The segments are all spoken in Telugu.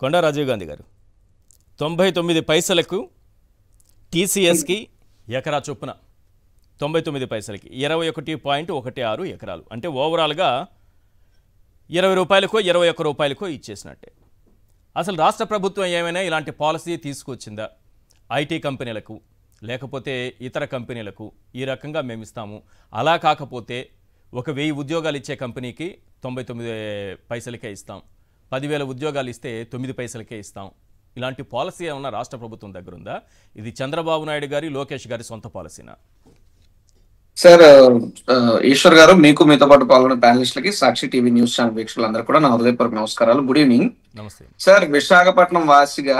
కొండా రాజీవ్ గాంధీ గారు 99 పైసలకు టీసీఎస్కి ఎకరా చొప్పున 99 పైసలకి 21.16 ఎకరాలు అంటే ఓవరాల్గా 20 రూపాయలకో 21 రూపాయలకో ఇచ్చేసినట్టే. అసలు రాష్ట్ర ప్రభుత్వం ఏమైనా ఇలాంటి పాలసీ తీసుకొచ్చిందా? ఐటీ కంపెనీలకు లేకపోతే ఇతర కంపెనీలకు ఈ రకంగా మేము ఇస్తాము, అలా కాకపోతే ఒక 1000 ఉద్యోగాలు ఇచ్చే కంపెనీకి 99 పైసలకే ఇస్తాం, 10,000 ఉద్యోగాలు ఇస్తే 9 పైసలకే ఇస్తాం, ఇలాంటి పాలసీ ఏమన్నా రాష్ట్ర ప్రభుత్వం దగ్గర ఉందా? ఇది చంద్రబాబు నాయుడు గారి, లోకేష్ గారి సొంత పాలసీనా? సార్, ఈశ్వర్ గారు, మీకు మీతో పాటు పాల్గొన్న ప్యానలిస్టులకి, సాక్షి టీవీ న్యూస్ ఛానల్ వీక్షకులందరూ కూడా నా హృదయపూర్వక నమస్కారాలు. Good evening. నమస్తే సార్. విశాఖపట్నం వాసిగా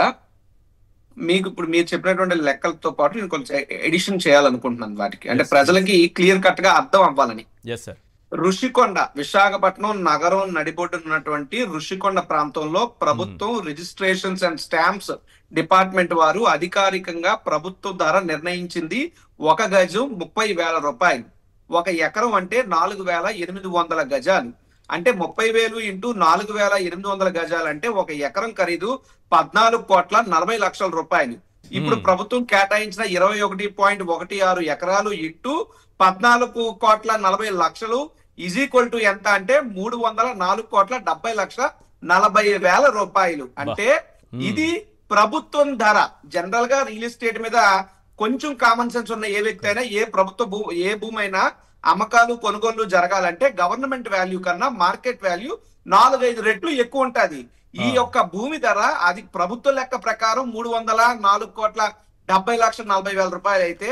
మీకు ఇప్పుడు మీరు చెప్పినటువంటి లెక్కలతో పాటు నేను కొంచెం ఎడిషన్ చేయాలనుకుంటున్నాను వాటికి, అంటే ప్రజలకి క్లియర్ కట్ గా అర్థం అవ్వాలని. ఋషికొండ, విశాఖపట్నం నగరం నడిబొడ్డున్నటువంటి ఋషికొండ ప్రాంతంలో ప్రభుత్వం రిజిస్ట్రేషన్స్ అండ్ స్టాంప్స్ డిపార్ట్మెంట్ వారు అధికారికంగా ప్రభుత్వ ధర నిర్ణయించింది 1 గజం 30,000 రూపాయలు. 1 ఎకరం అంటే 4,800 గజాలు. అంటే 30,000 ఇంటూ 4,800 గజాలు అంటే 1 ఎకరం ఖరీదు 14,40,00,000 రూపాయలు. ఇప్పుడు ప్రభుత్వం కేటాయించిన 21.16 ఎకరాలు ఇంటూ 14,40,00,000 ఈజ్ ఈక్వల్ టు ఎంత అంటే 304,70,40,000 రూపాయలు. అంటే ఇది ప్రభుత్వం ధర. జనరల్ గా రియల్ ఎస్టేట్ మీద కొంచెం కామన్ సెన్స్ ఉన్న ఏ వ్యక్తి అయినా, ఏ భూమి అయినా అమ్మకాలు కొనుగోళ్లు జరగాలంటే గవర్నమెంట్ వాల్యూ కన్నా మార్కెట్ వాల్యూ 4-5 రెట్లు ఎక్కువ ఉంటది. ఈ యొక్క భూమి ధర అది ప్రభుత్వ లెక్క ప్రకారం 304,70,40,000 రూపాయలు అయితే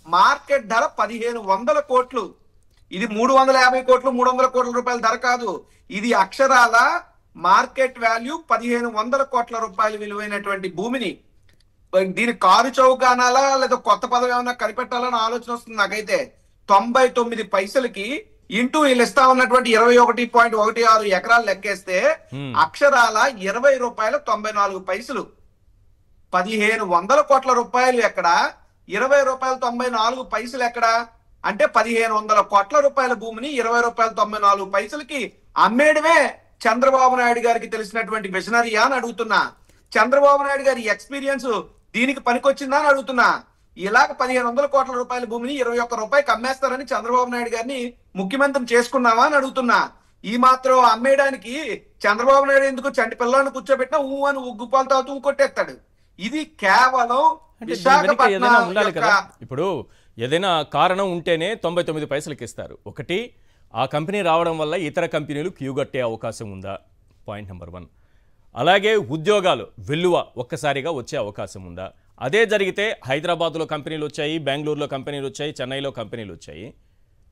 మార్కెట్ ధర 1,500 కోట్లు. ఇది 350 కోట్లు 300 కోట్ల రూపాయల ధర కాదు. ఇది అక్షరాల మార్కెట్ వాల్యూ 1,500 కోట్ల రూపాయలు విలువైనటువంటి భూమిని దీని కారు చౌకానాలా లేదా కొత్త పదవి ఏమన్నా కనిపెట్టాలని ఆలోచన వస్తుంది నాకైతే. 99 పైసలకి ఇంటూ వీళ్ళు ఇస్తా ఉన్నటువంటి 21.16 ఎకరాలు లెక్కేస్తే అక్షరాల 20 రూపాయల 94 పైసలు. 1,500 కోట్ల రూపాయలు ఎక్కడ, 20 రూపాయల 94 పైసలు ఎక్కడ? అంటే 1,500 కోట్ల రూపాయల భూమిని 20 రూపాయల 94 పైసలకి అమ్మేయడమే చంద్రబాబు నాయుడు గారికి తెలిసినటువంటి విజనరీయా అని అడుగుతున్నా. చంద్రబాబు నాయుడు గారి ఎక్స్పీరియన్స్ దీనికి పనికొచ్చిందా అని అడుగుతున్నా. ఇలాగ 1,500 కోట్ల రూపాయల భూమిని 21 రూపాయకి అమ్మేస్తారని చంద్రబాబు నాయుడు గారిని ముఖ్యమంత్రిని చేసుకున్నావా అని అడుగుతున్నా. ఈ మాత్రం అమ్మేయడానికి చంద్రబాబు నాయుడు ఎందుకు చంటి పిల్లలను కూర్చోబెట్టినా అని ఉగ్గుపాలు తాగుతూ కొట్టేస్తాడు. ఇది కేవలం విశాఖపట్నం. ఇప్పుడు ఏదైనా కారణం ఉంటేనే 99 పైసలకి ఇస్తారు. ఒకటి, ఆ కంపెనీ రావడం వల్ల ఇతర కంపెనీలు క్యూ కట్టే అవకాశం ఉందా? Point number 1. అలాగే ఉద్యోగాలు వెల్లువ ఒక్కసారిగా వచ్చే అవకాశం ఉందా? అదే జరిగితే హైదరాబాద్లో కంపెనీలు వచ్చాయి, బెంగళూరులో కంపెనీలు వచ్చాయి, చెన్నైలో కంపెనీలు వచ్చాయి.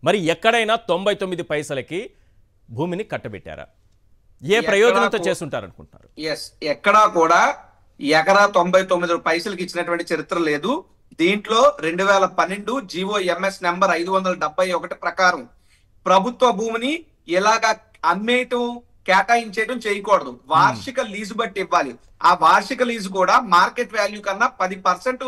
మరి ఎక్కడైనా 99 పైసలకి భూమిని కట్టబెట్టారా? ఏ ప్రయోజనంతో చేస్తుంటారనుకుంటున్నారు? ఎక్కడా కూడా ఎకరా 99 పైసలకి ఇచ్చినటువంటి చరిత్ర లేదు. దీంట్లో 2012 GOMS నెంబర్ 571 ప్రకారం ప్రభుత్వ భూమిని ఇలాగా అమ్మేయటం కేటాయించేయడం చేయకూడదు. వార్షిక లీజు బట్టి ఇవ్వాలి. ఆ వార్షిక లీజు కూడా మార్కెట్ వాల్యూ కన్నా 10%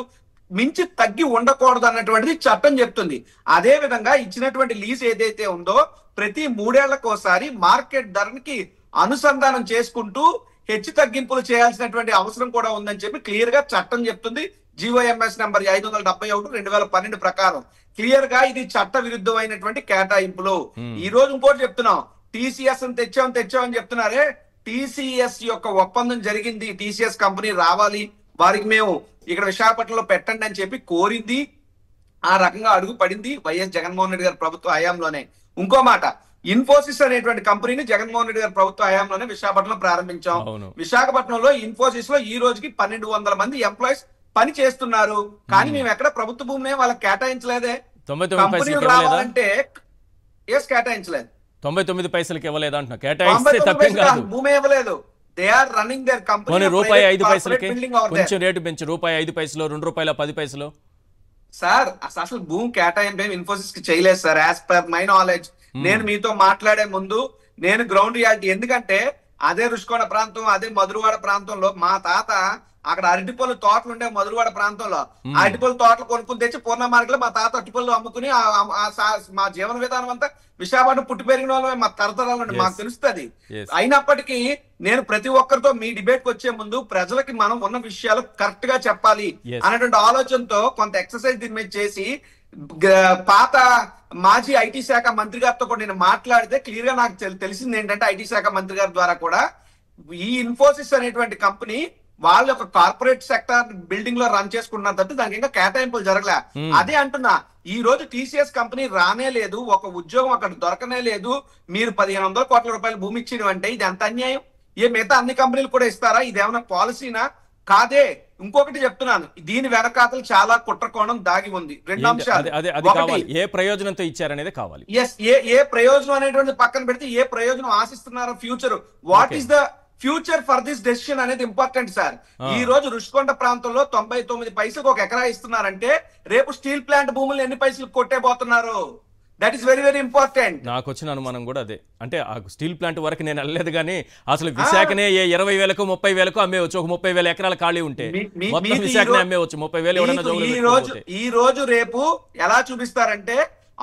మించి తగ్గి ఉండకూడదు అన్నటువంటిది చట్టం చెప్తుంది. అదే విధంగా ఇచ్చినటువంటి లీజ్ ఏదైతే ఉందో ప్రతి 3 ఏళ్లకోసారి మార్కెట్ ధరకి అనుసంధానం చేసుకుంటూ హెచ్చు తగ్గింపులు చేయాల్సినటువంటి అవసరం కూడా ఉందని చెప్పి క్లియర్ గా చట్టం చెప్తుంది. GOMS నెంబర్ 571 2012 ప్రకారం క్లియర్ గా ఇది చట్ట విరుద్ధమైనటువంటి కేటాయింపులు. ఈ రోజు ఇంకోటి చెప్తున్నాం, TCS అని తెచ్చామని చెప్తున్నారే. TCS యొక్క ఒప్పందం జరిగింది. TCS కంపెనీ రావాలి, వారికి మేము ఇక్కడ విశాఖపట్నంలో పెట్టండి అని చెప్పి కోరింది. ఆ రకంగా అడుగు పడింది వైఎస్ జగన్మోహన్ రెడ్డి గారి ప్రభుత్వ హయాంలోనే. ఇంకో మాట, ఇన్ఫోసిస్ అనేటువంటి కంపెనీని జగన్మోహన్ రెడ్డి గారి ప్రభుత్వ హయాంలోనే విశాఖపట్నంలో ప్రారంభించాం. విశాఖపట్నంలో ఇన్ఫోసిస్ లో ఈ రోజుకి 1,200 మంది ఎంప్లాయీస్ పని చేస్తున్నారు. కానీ మేము ఎక్కడ ప్రభుత్వ భూమిని వాళ్ళకి కేటాయించలేదే. కంపెనీలు రావాలంటే కేటాయించలేదు. 99 పైసలకి ఇవ్వలేదు అంటున్నా. కేటాయిస్తే తప్పేం కాదు, భూమి ఇవ్వలేదు. They are running their company. రూపాయి 5 పైసలకి కొంచెం రేటు పెంచి రూపాయి 5 పైసలు, 2 రూపాయల 10 పైసలు. సార్ అసలు భూమి కేటాయింపు ఇన్ఫోసిస్ కి చేయలేదు sir. As per my knowledge, నేను మీతో మాట్లాడే ముందు నేను గ్రౌండ్ రియాలిటీ, ఎందుకంటే అదే రుషికొండ ప్రాంతం, అదే మధురవాడ ప్రాంతంలో మా తాత అక్కడ అరటిపళ్ళు తోటలు ఉండే మధురవాడ ప్రాంతంలో అరటిపళ్ళు తోటలు కొనుక్కుని తెచ్చి పూర్ణ మార్కెట్లో మా తాత అరటిపళ్ళు అమ్ముకుని మా జీవన విధానం అంతా విశాఖపట్నం పుట్టి పెరిగిన వాళ్ళమే, మా తరతరాలు మాకు తెలుస్తుంది. అయినప్పటికీ నేను ప్రతి ఒక్కరితో మీ డిబేట్ కి వచ్చే ముందు ప్రజలకి మనం ఉన్న విషయాలు కరెక్ట్ గా చెప్పాలి అనేటువంటి ఆలోచనతో కొంత ఎక్సర్సైజ్ దీని మీద చేసి పాత మాజీ ఐటీ శాఖ మంత్రి గారితో కూడా నేను మాట్లాడితే క్లియర్ గా నాకు తెలిసింది ఏంటంటే ఐటీ శాఖ మంత్రి గారి ద్వారా కూడా ఈ ఇన్ఫోసిస్ అనేటువంటి కంపెనీ వాళ్ళ యొక్క కార్పొరేట్ సెక్టర్ బిల్డింగ్ లో రన్ చేసుకుంటున్నారు తప్ప దానికి ఇంకా కేటాయింపులు జరగలే. అదే అంటున్నా, ఈ రోజు టీసీఎస్ కంపెనీ రానే లేదు, ఒక ఉద్యోగం అక్కడ దొరకనే లేదు, మీరు 1500 కోట్ల రూపాయలు భూమి ఇచ్చేయడం అంటే ఇది ఎంత అన్యాయం? మిగతా అన్ని కంపెనీలు కూడా ఇస్తారా? ఇదేమన్నా పాలసీనా? కాదే. ఇంకొకటి చెప్తున్నాను, దీని వెనకాతలు చాలా కుట్రకోణం దాగి ఉంది. రెండు అంశాలు, ఏ ప్రయోజనంతో ఇచ్చారనేది కావాలి. ఏ ప్రయోజనం అనేటువంటి పక్కన పెడితే ఏ ప్రయోజనం ఆశిస్తున్నారో, future what is the future for this decision అనేది ఇంపార్టెంట్ సార్. ఈ రోజు రుషికొండ ప్రాంతంలో 99 పైసలకు ఒక ఎకరా ఇస్తున్నారంటే రేపు స్టీల్ ప్లాంట్ భూములు ఎన్ని పైసలు కొట్టేపోతున్నారు? That is very very important. నాకు వచ్చిన అనుమానం కూడా అదే. అంటే ఆ స్టీల్ ప్లాంట్ వరకు నేను వెళ్ళలేదు, కానీ అసలు విశాఖనే 20,000కు 30,000కు అమ్మేవచ్చు. ఒక 30,000 ఎకరాల ఖాళీ ఉంటే మొత్తం విశాఖనే అమ్మేవచ్చు. 30,000 ఈ రోజు రేపు ఎలా చూపిస్తారంటే,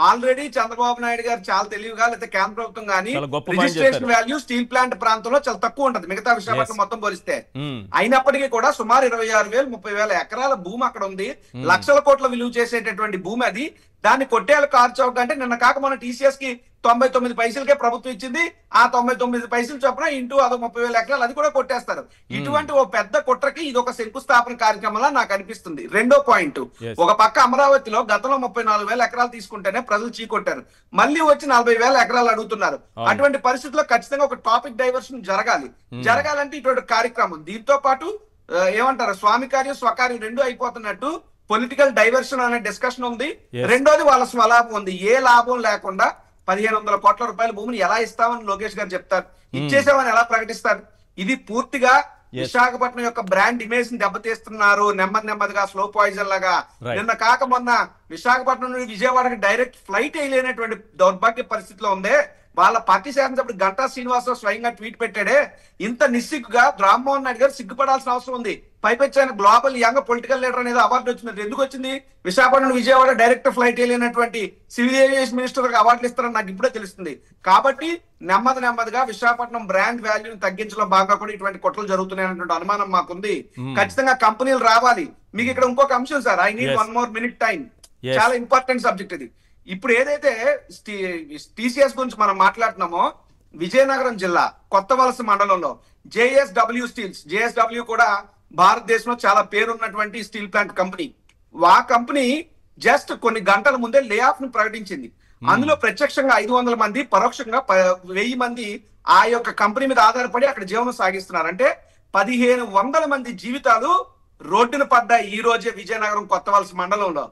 ఆల్రెడీ చంద్రబాబు నాయుడు గారు చాలా తెలివిగా, లేకపోతే కేంద్ర ప్రభుత్వం కానీ రిజిస్ట్రేషన్ వాల్యూ స్టీల్ ప్లాంట్ ప్రాంతంలో చాలా తక్కువ ఉంటది మిగతా విశాఖపట్నం మొత్తం పోలిస్తే. అయినప్పటికీ కూడా సుమారు 26,000 30,000 ఎకరాల భూమి అక్కడ ఉంది. లక్షల కోట్ల విలువ చేసేటటువంటి భూమి అది. దాన్ని కొట్టేయాలి కార్చౌక అంటే నిన్న కాక మన టీసీఎస్ కి 99 పైసలకే ప్రభుత్వం ఇచ్చింది. ఆ 99 పైసలు చొప్పున ఇంటూ అదో 30,000 ఎకరాలు అది కూడా కొట్టేస్తారు. ఇటువంటి ఓ పెద్ద కుట్రకి ఇది ఒక శంకుస్థాపన కార్యక్రమంలా నాకు అనిపిస్తుంది. రెండో పాయింట్, ఒక పక్క అమరావతిలో గతంలో 34,000 ఎకరాలు తీసుకుంటేనే ప్రజలు చీకొట్టారు, మళ్ళీ వచ్చి 40,000 ఎకరాలు అడుగుతున్నారు. అటువంటి పరిస్థితుల్లో ఖచ్చితంగా ఒక టాపిక్ డైవర్షన్ జరగాలంటే ఇటువంటి కార్యక్రమం. దీంతో పాటు ఏమంటారు, స్వామి కార్యం స్వకార్యం రెండు అయిపోతున్నట్టు పొలిటికల్ డైవర్షన్ అనే డిస్కషన్ ఉంది. రెండోది వాళ్ళ స్వలాభం ఉంది. ఏ లాభం లేకుండా 1,500 కోట్ల రూపాయల భూమిని ఎలా ఇస్తామని లోకేష్ గారు చెప్తారు, ఇచ్చేసామని ఎలా ప్రకటిస్తారు? ఇది పూర్తిగా విశాఖపట్నం యొక్క బ్రాండ్ ఇమేజ్ ని దెబ్బతీస్తున్నారు. నెమ్మదిగా స్లో పాయిజన్ లాగా. నిన్న కాక మొన్న విశాఖపట్నం నుండి విజయవాడకి డైరెక్ట్ ఫ్లైట్ వేయలేనటువంటి దౌర్భాగ్య పరిస్థితిలో ఉందే. వాళ్ళ పార్టీ శాసనసభ్యుడు గంటా శ్రీనివాసరావు స్వయంగా ట్వీట్ పెట్టాడే, ఇంత నిస్సిగ్గుగా రామ్మోహన్ నాయుడు గారు సిగ్గుపడాల్సిన అవసరం ఉంది. పైపెచ్చి ఆయన గ్లోబల్ యంగ్ పొలిటికల్ లీడర్ అనేది అవార్డు వచ్చింది. ఎందుకు వచ్చింది? విశాఖపట్నం విజయవాడ డైరెక్ట్ ఫ్లైట్ వెళ్ళినటువంటి సివిల్ ఏవియేషన్ మినిస్టర్ అవార్డులు ఇస్తారని నాకు ఇప్పుడే తెలుస్తుంది. కాబట్టి నెమ్మదిగా విశాఖపట్నం బ్రాండ్ వాల్యూని తగ్గించడం భాగంగా కూడా ఇటువంటి కుట్రలు జరుగుతున్నాయనేటువంటి అనుమానం మాకుంది. ఖచ్చితంగా కంపెనీలు రావాలి. మీకు ఇక్కడ ఇంకొక అంశం sir, I need 1 more minute time. చాలా ఇంపార్టెంట్ సబ్జెక్ట్ ఇది. ఇప్పుడు ఏదైతే టీసీఎస్ గురించి మనం మాట్లాడుతున్నామో, విజయనగరం జిల్లా కొత్తవలస మండలంలో జేఎస్డబ్ల్యూ స్టీల్స్, జేఎస్డబ్ల్యూ కూడా భారతదేశంలో చాలా పేరున్నటువంటి స్టీల్ ప్లాంట్ కంపెనీ. ఆ కంపెనీ జస్ట్ కొన్ని గంటల ముందే లే ఆఫ్ ను ప్రకటించింది. అందులో ప్రత్యక్షంగా 500 మంది, పరోక్షంగా 1000 మంది ఆ యొక్క కంపెనీ మీద ఆధారపడి అక్కడ జీవనం సాగిస్తున్నారు. అంటే 1,500 మంది జీవితాలు రోడ్డున పడ్డాయి ఈ రోజే విజయనగరం కొత్తవలస మండలంలో.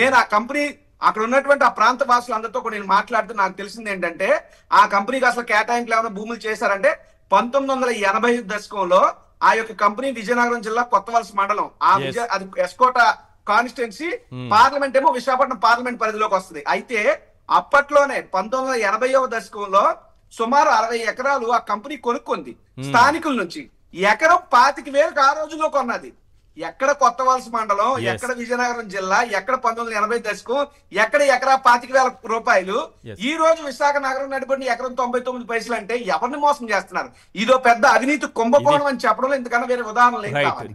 నేను ఆ కంపెనీ అక్కడ ఉన్నటువంటి ఆ ప్రాంత వాసులందరితో కూడా నేను మాట్లాడుతూ నాకు తెలిసింది ఏంటంటే, ఆ కంపెనీకి అసలు కేటాయింపులు ఏమైనా భూములు చేశారంటే 1980 దశకంలో ఆ యొక్క కంపెనీ విజయనగరం జిల్లా కొత్తవలస మండలం, అది ఎస్కోట కాన్స్టిట్యున్సీ, పార్లమెంట్ ఏమో విశాఖపట్నం పార్లమెంట్ పరిధిలోకి వస్తుంది. అయితే అప్పట్లోనే 1980వ దశకంలో సుమారు 60 ఎకరాలు ఆ కంపెనీ కొనుక్కుంది స్థానికుల నుంచి. ఎకరం 25,000 ఆ రోజుల్లో కొన్నది. ఎక్కడ కొత్తవలస మండలం, ఎక్కడ విజయనగరం జిల్లా, ఎక్కడ 1980 దశకం, ఎక్కడ ఎకరా 25,000 రూపాయలు. ఈ రోజు విశాఖ నగరం నడిపడిన ఎకరం 99 పైసలు అంటే ఎవరిని మోసం చేస్తున్నారు? ఇదో పెద్ద అవినీతి కుంభకోణం అని చెప్పడంలో ఇంతకన్నా వేరే ఉదాహరణ లేదు.